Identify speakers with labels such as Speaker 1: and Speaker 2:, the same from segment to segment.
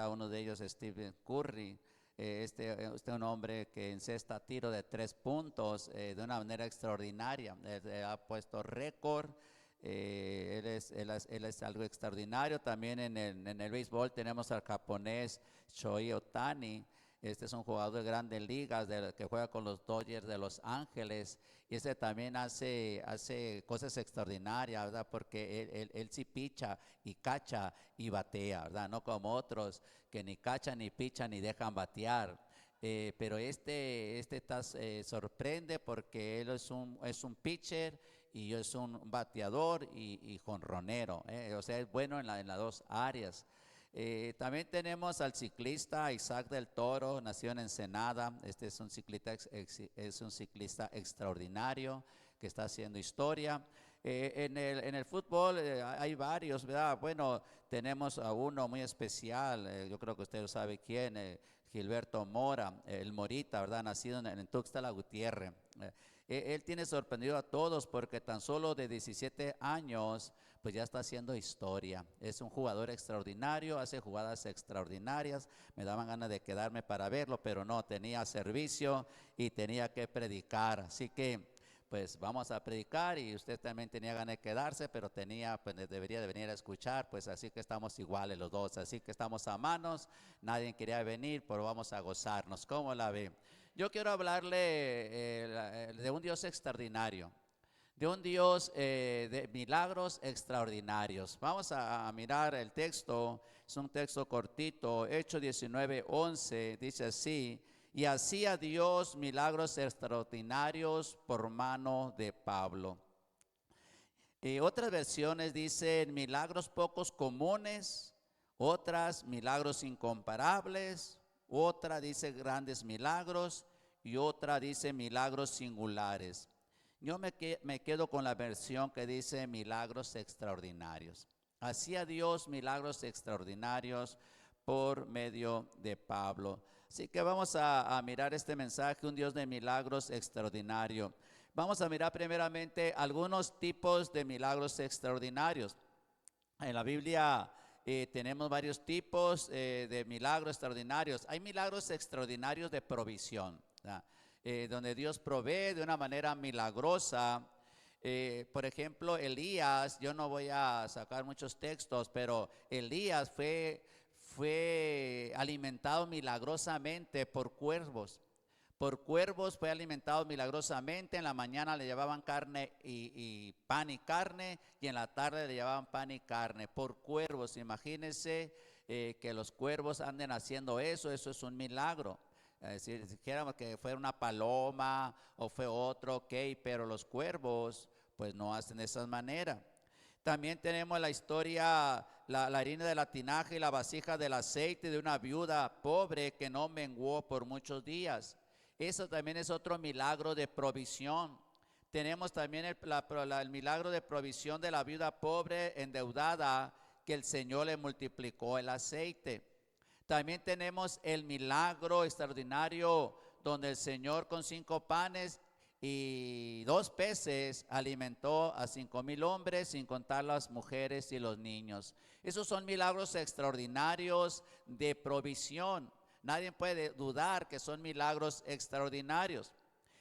Speaker 1: está uno de ellos, Stephen Curry. Este es un hombre que encesta tiro de 3 puntos de una manera extraordinaria. Ha puesto récord. Él es algo extraordinario. También en el béisbol tenemos al japonés Shohei Ohtani. Este es un jugador de grandes ligas que juega con los Dodgers de Los Ángeles. Y este también hace cosas extraordinarias, ¿verdad? Porque él sí picha y cacha y batea, ¿verdad? No como otros que ni cachan ni pichan ni dejan batear. Pero sorprende porque él es un pitcher y es un bateador y jonronero. O sea, es bueno en las dos áreas. También tenemos al ciclista Isaac del Toro, nació en Ensenada. Este es un ciclista extraordinario que está haciendo historia. En el fútbol hay varios, ¿verdad? Bueno, tenemos a uno muy especial, yo creo que usted sabe quién, Gilberto Mora, el Morita, ¿verdad? Nacido en Tuxtla Gutiérrez. Él tiene sorprendido a todos porque tan solo de 17 años pues ya está haciendo historia. Es un jugador extraordinario, hace jugadas extraordinarias. Me daban ganas de quedarme para verlo, pero no, tenía servicio y tenía que predicar. Así que pues vamos a predicar y usted también tenía ganas de quedarse, pero pues debería de venir a escuchar, pues así que estamos iguales los dos. Así que estamos a manos, nadie quería venir, pero vamos a gozarnos. ¿Cómo la ve? Yo quiero hablarle de un Dios extraordinario, de un Dios de milagros extraordinarios. Vamos a mirar el texto, es un texto cortito, Hechos 19:11, dice así: y hacía Dios milagros extraordinarios por mano de Pablo. Otras versiones dicen milagros pocos comunes, otras milagros incomparables, otra dice grandes milagros y otra dice milagros singulares. Yo me quedo con la versión que dice milagros extraordinarios. Hacía Dios milagros extraordinarios por medio de Pablo. Así que vamos a mirar este mensaje, un Dios de milagros extraordinario. Vamos a mirar primeramente algunos tipos de milagros extraordinarios. En la Biblia tenemos varios tipos de milagros extraordinarios. Hay milagros extraordinarios de provisión, donde Dios provee de una manera milagrosa. Por ejemplo, Elías, yo no voy a sacar muchos textos, pero Elías fue alimentado milagrosamente por cuervos. Por cuervos fue alimentado milagrosamente. En la mañana le llevaban carne y pan y carne, y en la tarde le llevaban pan y carne. Por cuervos, imagínense que los cuervos anden haciendo eso es un milagro. Si dijéramos que fue una paloma o fue otro, ok, pero los cuervos pues no hacen de esa manera. También tenemos la historia, la harina de la tinaja y la vasija del aceite de una viuda pobre que no menguó por muchos días. Eso también es otro milagro de provisión. Tenemos también el milagro de provisión de la viuda pobre endeudada, que el Señor le multiplicó el aceite. También tenemos el milagro extraordinario donde el Señor con 5 panes y 2 peces alimentó a 5,000 hombres, sin contar las mujeres y los niños. Esos son milagros extraordinarios de provisión. Nadie puede dudar que son milagros extraordinarios.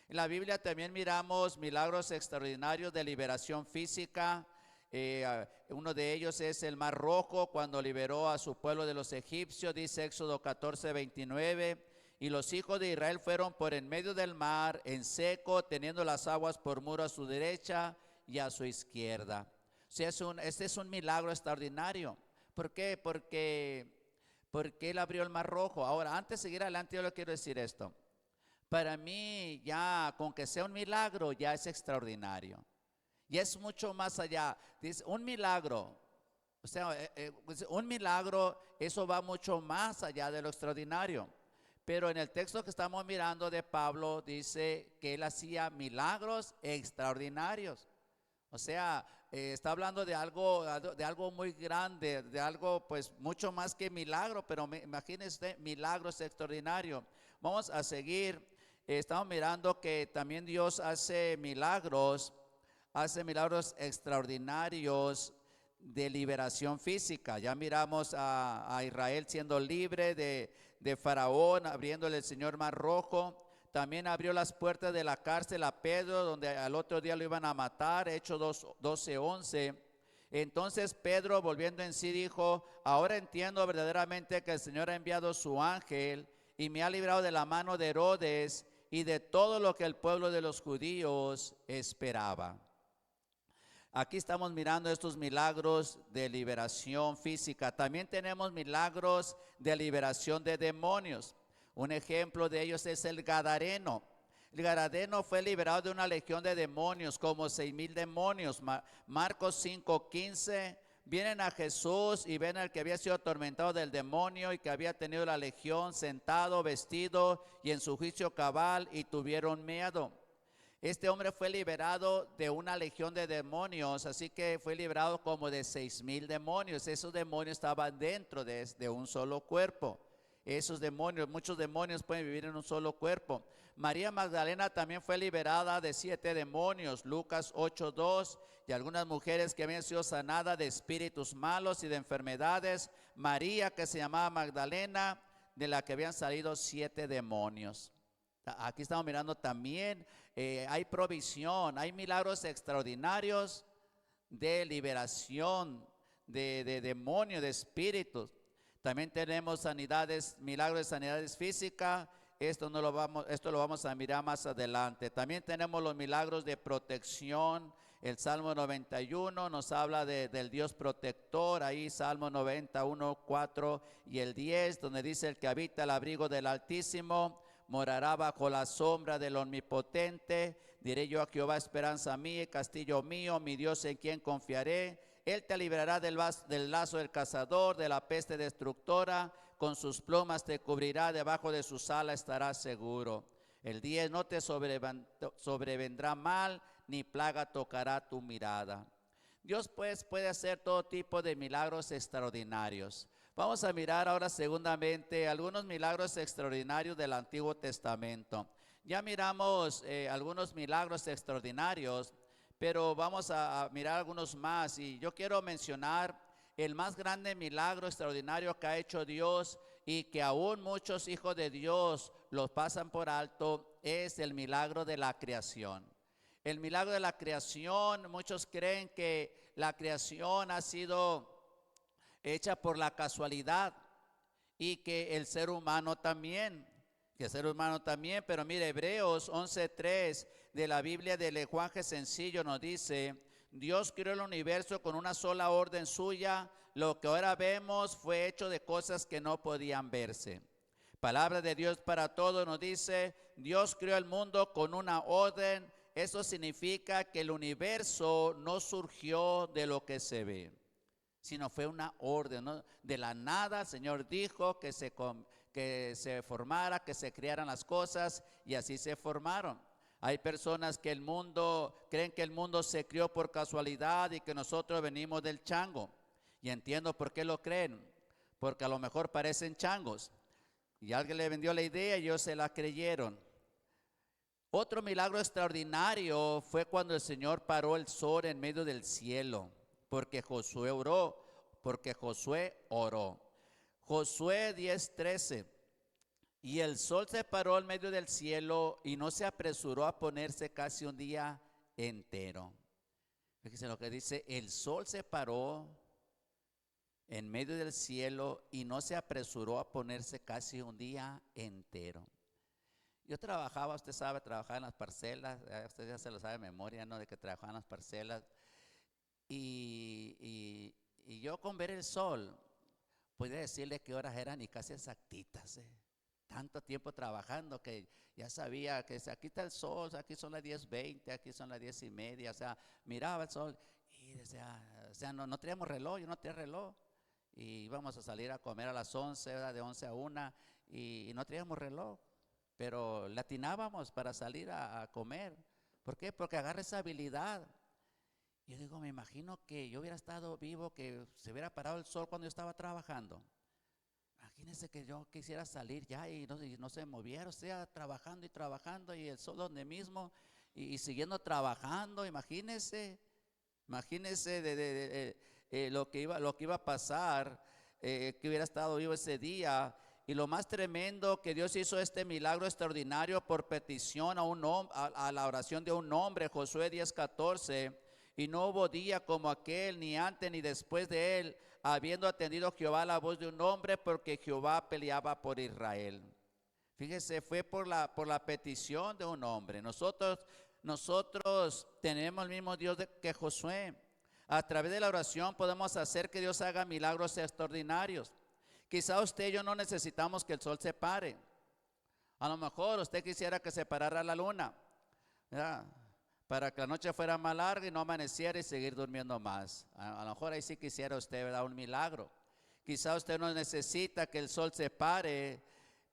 Speaker 1: En la Biblia también miramos milagros extraordinarios de liberación física. Uno de ellos es el Mar Rojo, cuando liberó a su pueblo de los egipcios, dice Éxodo 14:29. Y los hijos de Israel fueron por en medio del mar en seco, teniendo las aguas por muro a su derecha y a su izquierda. O sea, este es un milagro extraordinario. ¿Por qué? Porque él abrió el Mar Rojo. Ahora, antes de seguir adelante, yo le quiero decir esto. Para mí, ya con que sea un milagro, ya es extraordinario. Y es mucho más allá. Dice, un milagro. O sea, un milagro, eso va mucho más allá de lo extraordinario. Pero en el texto que estamos mirando de Pablo, dice que él hacía milagros extraordinarios. O sea, está hablando de algo muy grande, de algo pues mucho más que milagro, pero imagínense, milagros extraordinarios. Vamos a seguir, estamos mirando que también Dios hace milagros extraordinarios de liberación física. Ya miramos a Israel siendo libre de Faraón, abriéndole el Señor Mar Rojo. También abrió las puertas de la cárcel a Pedro, donde al otro día lo iban a matar, Hechos 12:11. Entonces Pedro, volviendo en sí, dijo: ahora entiendo verdaderamente que el Señor ha enviado su ángel y me ha librado de la mano de Herodes y de todo lo que el pueblo de los judíos esperaba. Aquí estamos mirando estos milagros de liberación física. También tenemos milagros de liberación de demonios. Un ejemplo de ellos es el Gadareno. El Gadareno fue liberado de una legión de demonios, como 6,000 demonios. Marcos 5:15. Vienen a Jesús y ven al que había sido atormentado del demonio y que había tenido la legión sentado, vestido y en su juicio cabal, y tuvieron miedo. Este hombre fue liberado de una legión de demonios, así que fue liberado como de 6,000 demonios. Esos demonios estaban dentro de un solo cuerpo. Esos demonios, muchos demonios pueden vivir en un solo cuerpo. María Magdalena también fue liberada de 7 demonios, Lucas 8:2, y algunas mujeres que habían sido sanadas de espíritus malos y de enfermedades. María, que se llamaba Magdalena, de la que habían salido 7 demonios. Aquí estamos mirando también, hay provisión, hay milagros extraordinarios de liberación de demonios, de espíritus. También tenemos sanidades, milagros de sanidades físicas. Esto lo vamos a mirar más adelante. También tenemos los milagros de protección. El Salmo 91 nos habla del Dios protector. Ahí Salmo 91, 4 y el 10, donde dice: el que habita el abrigo del Altísimo morará bajo la sombra del Omnipotente. Diré yo a Jehová, esperanza mía, castillo mío, mi Dios en quien confiaré. Él te librará del lazo del cazador, de la peste destructora. Con sus plumas te cubrirá, debajo de sus alas estarás seguro. El 10, no te sobrevendrá mal, ni plaga tocará tu mirada. Dios pues puede hacer todo tipo de milagros extraordinarios. Vamos a mirar ahora segundamente algunos milagros extraordinarios del Antiguo Testamento. Ya miramos algunos milagros extraordinarios, pero vamos a mirar algunos más, y yo quiero mencionar el más grande milagro extraordinario que ha hecho Dios y que aún muchos hijos de Dios los pasan por alto. Es el milagro de la creación. El milagro de la creación, muchos creen que la creación ha sido hecha por la casualidad y que el ser humano también, pero mire, Hebreos 11:3 de la Biblia del lenguaje sencillo nos dice: Dios creó el universo con una sola orden suya. Lo que ahora vemos fue hecho de cosas que no podían verse. Palabra de Dios para todos nos dice: Dios creó el mundo con una orden. Eso significa que el universo no surgió de lo que se ve, sino fue una orden, ¿no? De la nada el Señor dijo que se formara, que se crearan las cosas, y así se formaron. Hay personas que creen que el mundo se creó por casualidad y que nosotros venimos del chango. Y entiendo por qué lo creen, porque a lo mejor parecen changos. Y alguien le vendió la idea y ellos se la creyeron. Otro milagro extraordinario fue cuando el Señor paró el sol en medio del cielo, porque Josué oró. Josué 10:13. Y el sol se paró en medio del cielo y no se apresuró a ponerse casi un día entero. Fíjense lo que dice: el sol se paró en medio del cielo y no se apresuró a ponerse casi un día entero. Yo trabajaba, usted sabe, trabajaba en las parcelas, usted ya se lo sabe de memoria, ¿no? De que trabajaba en las parcelas. Y yo, con ver el sol, podía decirle qué horas eran y casi exactitas. Tanto tiempo trabajando que ya sabía que aquí está el sol, aquí son las 10:20, aquí son las 10:30. O sea, miraba el sol y decía, no teníamos reloj, yo no tenía reloj. Y íbamos a salir a comer a las 11, ¿verdad? De 11 a 1, y no teníamos reloj, pero latinábamos para salir a comer. ¿Por qué? Porque agarra esa habilidad. Yo digo, me imagino que yo hubiera estado vivo, que se hubiera parado el sol cuando yo estaba trabajando. Imagínense que yo quisiera salir ya y no se moviera, o sea, trabajando y trabajando, y el sol donde mismo, y siguiendo trabajando. Imagínense lo que iba a pasar, que hubiera estado vivo ese día. Y lo más tremendo, que Dios hizo este milagro extraordinario por petición a la oración de un hombre, Josué 10:14. Y no hubo día como aquel, ni antes ni después de él, habiendo atendido Jehová la voz de un hombre, porque Jehová peleaba por Israel. Fíjese, fue por la petición de un hombre. Nosotros tenemos el mismo Dios que Josué. A través de la oración podemos hacer que Dios haga milagros extraordinarios. Quizá usted y yo no necesitamos que el sol se pare. A lo mejor usted quisiera que se parara la luna, ¿verdad? Para que la noche fuera más larga y no amaneciera y seguir durmiendo más. A lo mejor ahí sí quisiera usted, ¿verdad?, un milagro. Quizá usted no necesita que el sol se pare,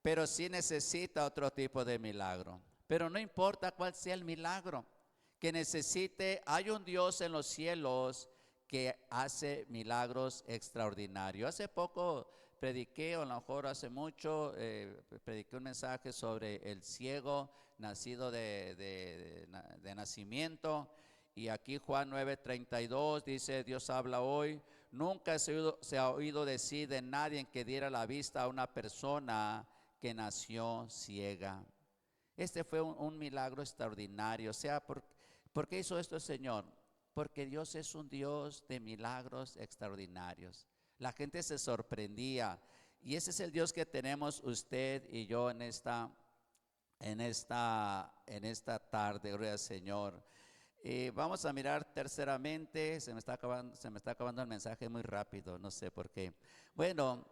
Speaker 1: pero sí necesita otro tipo de milagro. Pero no importa cuál sea el milagro que necesite, hay un Dios en los cielos que hace milagros extraordinarios. Hace poco prediqué, o a lo mejor hace mucho, prediqué un mensaje sobre el ciego nacido de nacimiento. Y aquí Juan 9:32 dice: Dios habla hoy. Nunca se ha oído decir de nadie que diera la vista a una persona que nació ciega. Este fue un milagro extraordinario. O sea, ¿por qué hizo esto el Señor? Porque Dios es un Dios de milagros extraordinarios. La gente se sorprendía. Y ese es el Dios que tenemos usted y yo en esta tarde, gloria al Señor. Vamos a mirar terceramente, se me está acabando el mensaje muy rápido, no sé por qué. Bueno,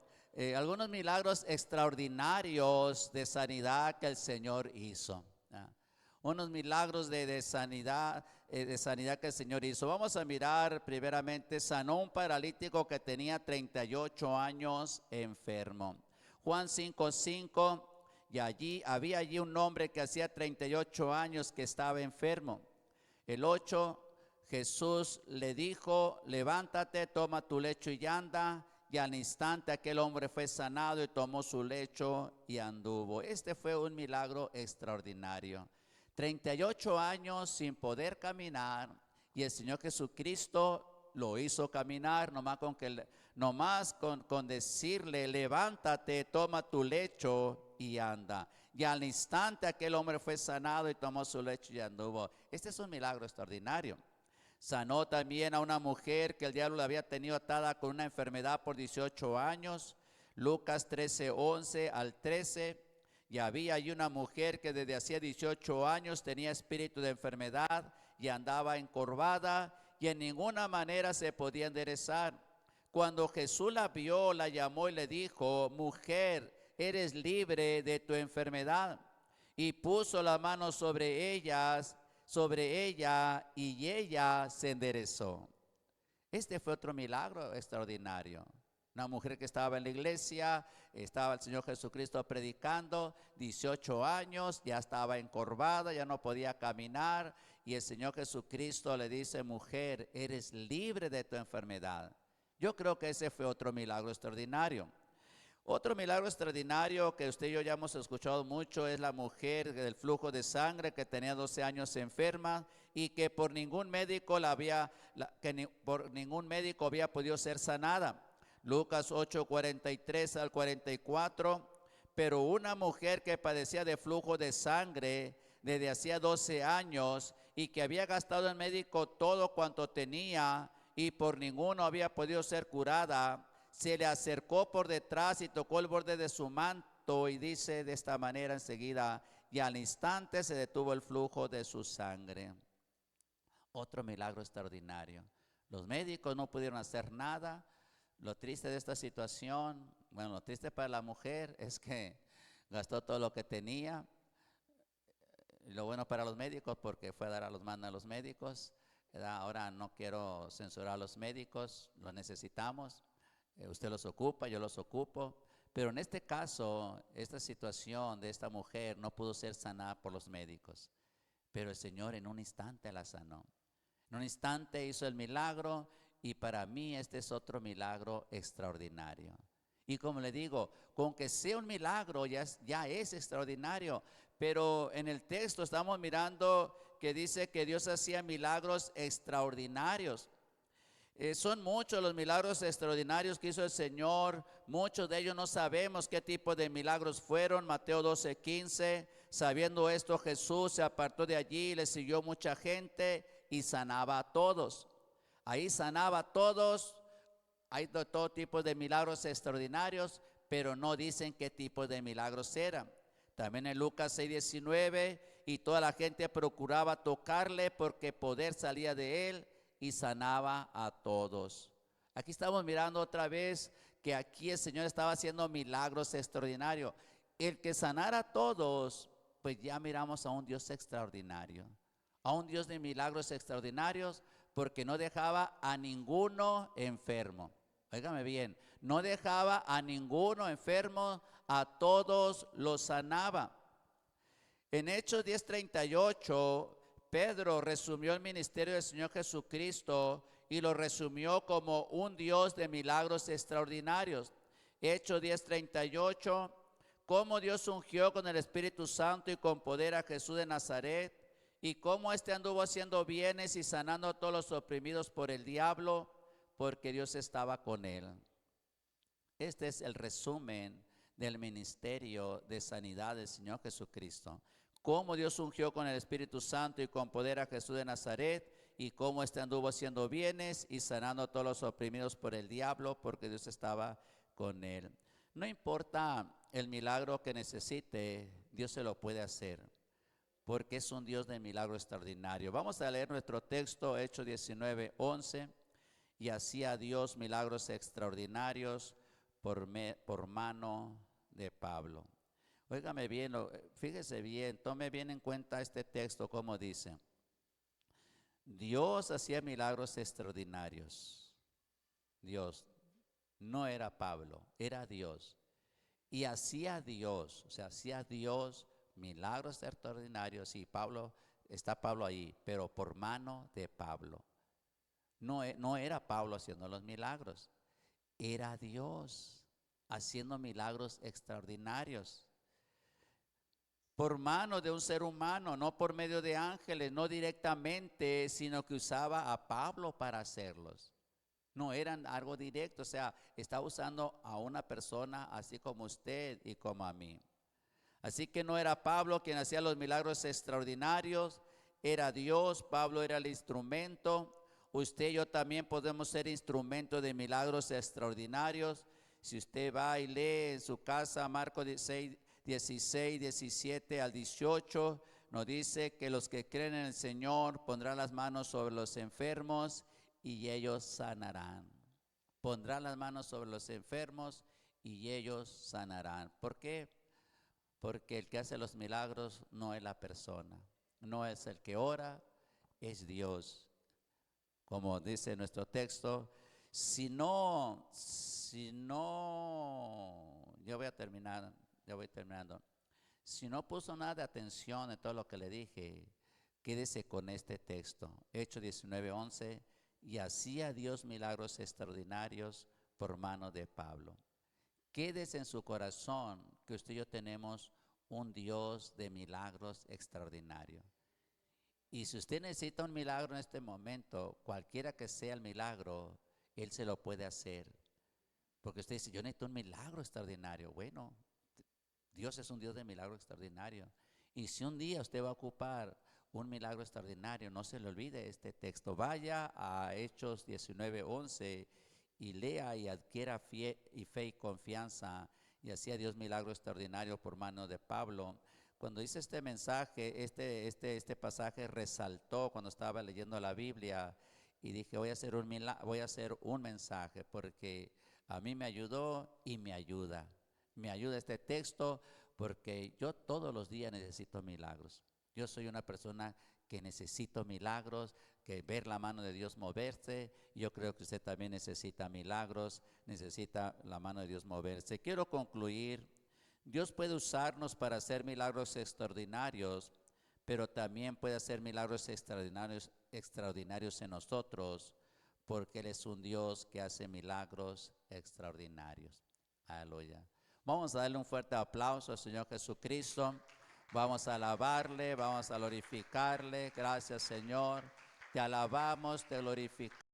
Speaker 1: algunos milagros extraordinarios de sanidad que el Señor hizo. Unos milagros de sanidad que el Señor hizo. Vamos a mirar primeramente, sanó un paralítico que tenía 38 años enfermo. Juan 5:5, y había allí un hombre que hacía 38 años que estaba enfermo. El 8, Jesús le dijo: levántate, toma tu lecho y anda. Y al instante aquel hombre fue sanado y tomó su lecho y anduvo. Este fue un milagro extraordinario. 38 años sin poder caminar, y el Señor Jesucristo lo hizo caminar, nomás con decirle: levántate, toma tu lecho y anda. Y al instante aquel hombre fue sanado y tomó su lecho y anduvo. Este es un milagro extraordinario. Sanó también a una mujer que el diablo la había tenido atada con una enfermedad por 18 años. Lucas 13:11 al 13. Y había allí una mujer que desde hacía 18 años tenía espíritu de enfermedad y andaba encorvada y en ninguna manera se podía enderezar. Cuando Jesús la vio, la llamó y le dijo: mujer, eres libre de tu enfermedad. Y puso la mano sobre ella, y ella se enderezó. Este fue otro milagro extraordinario. Una mujer que estaba en la iglesia, estaba el Señor Jesucristo predicando, 18 años, ya estaba encorvada, ya no podía caminar, y el Señor Jesucristo le dice: mujer, eres libre de tu enfermedad. Yo creo que ese fue otro milagro extraordinario. Otro milagro extraordinario que usted y yo ya hemos escuchado mucho es la mujer del flujo de sangre que tenía 12 años enferma y que por ningún médico había podido ser sanada. Lucas 8:43 al 44. Pero una mujer que padecía de flujo de sangre desde hacía 12 años y que había gastado en médico todo cuanto tenía y por ninguno había podido ser curada, se le acercó por detrás y tocó el borde de su manto, y dice de esta manera enseguida: y al instante se detuvo el flujo de su sangre. Otro milagro extraordinario. Los médicos no pudieron hacer nada. Lo triste de esta situación, bueno, lo triste para la mujer es que gastó todo lo que tenía. Y lo bueno para los médicos, porque fue a dar a los manos a los médicos, ¿verdad? Ahora no quiero censurar a los médicos, los necesitamos. Usted los ocupa, yo los ocupo. Pero en este caso, esta situación de esta mujer no pudo ser sanada por los médicos. Pero el Señor en un instante la sanó. En un instante hizo el milagro. Y para mí este es otro milagro extraordinario. Y como le digo, con que sea un milagro ya es extraordinario. Pero en el texto estamos mirando que dice que Dios hacía milagros extraordinarios. Son muchos los milagros extraordinarios que hizo el Señor. Muchos de ellos no sabemos qué tipo de milagros fueron. Mateo 12:15. Sabiendo esto, Jesús se apartó de allí, le siguió mucha gente y sanaba a todos. Ahí sanaba a todos. Hay de todo tipo de milagros extraordinarios, pero no dicen qué tipo de milagros eran. También en Lucas 6:19, y toda la gente procuraba tocarle porque poder salía de él y sanaba a todos. Aquí estamos mirando otra vez que aquí el Señor estaba haciendo milagros extraordinarios. El que sanara a todos, pues ya miramos a un Dios extraordinario, a un Dios de milagros extraordinarios, porque no dejaba a ninguno enfermo. Óigame bien, no dejaba a ninguno enfermo, a todos los sanaba. En Hechos 10:38, Pedro resumió el ministerio del Señor Jesucristo y lo resumió como un Dios de milagros extraordinarios. Hechos 10:38, cómo Dios ungió con el Espíritu Santo y con poder a Jesús de Nazaret, y cómo éste anduvo haciendo bienes y sanando a todos los oprimidos por el diablo, porque Dios estaba con él. Este es el resumen del ministerio de sanidad del Señor Jesucristo. Cómo Dios ungió con el Espíritu Santo y con poder a Jesús de Nazaret, y cómo éste anduvo haciendo bienes y sanando a todos los oprimidos por el diablo, porque Dios estaba con él. No importa el milagro que necesite, Dios se lo puede hacer, porque es un Dios de milagro extraordinario. Vamos a leer nuestro texto, Hechos 19:11. Y hacía Dios milagros extraordinarios por mano de Pablo. Óigame bien, fíjese bien, tome bien en cuenta este texto, como dice. Dios hacía milagros extraordinarios. Dios, no era Pablo, era Dios. Y hacía Dios, o sea, hacía Dios milagros extraordinarios. Y está Pablo ahí, pero por mano de Pablo. No era Pablo haciendo los milagros, era Dios haciendo milagros extraordinarios. Por mano de un ser humano, no por medio de ángeles, no directamente, sino que usaba a Pablo para hacerlos. No eran algo directo, o sea, estaba usando a una persona así como usted y como a mí. Así que no era Pablo quien hacía los milagros extraordinarios, era Dios. Pablo era el instrumento. Usted y yo también podemos ser instrumentos de milagros extraordinarios. Si usted va y lee en su casa Marcos 16, 17 al 18, nos dice que los que creen en el Señor pondrán las manos sobre los enfermos y ellos sanarán. Pondrán las manos sobre los enfermos y ellos sanarán. ¿Por qué? Porque el que hace los milagros no es la persona, no es el que ora, es Dios. Como dice nuestro texto, yo voy terminando. Si no puso nada de atención en todo lo que le dije, quédese con este texto. Hechos 19:11, y hacía Dios milagros extraordinarios por mano de Pablo. Quédese en su corazón que usted y yo tenemos un Dios de milagros extraordinarios. Y si usted necesita un milagro en este momento, cualquiera que sea el milagro, Él se lo puede hacer. Porque usted dice, yo necesito un milagro extraordinario. Bueno, Dios es un Dios de milagro extraordinario. Y si un día usted va a ocupar un milagro extraordinario, no se le olvide este texto. Vaya a Hechos 19:11 y lea y adquiera fe y confianza. Y hacía Dios milagro extraordinario por mano de Pablo. Cuando hice este mensaje, este pasaje resaltó cuando estaba leyendo la Biblia y dije, voy a hacer un mensaje porque a mí me ayudó y me ayuda. Me ayuda este texto porque yo todos los días necesito milagros. Yo soy una persona que necesito milagros, que ver la mano de Dios moverse. Yo creo que usted también necesita milagros, necesita la mano de Dios moverse. Quiero concluir. Dios puede usarnos para hacer milagros extraordinarios, pero también puede hacer milagros extraordinarios en nosotros, porque Él es un Dios que hace milagros extraordinarios. Aleluya. Vamos a darle un fuerte aplauso al Señor Jesucristo. Vamos a alabarle, vamos a glorificarle. Gracias, Señor. Te alabamos, te glorificamos.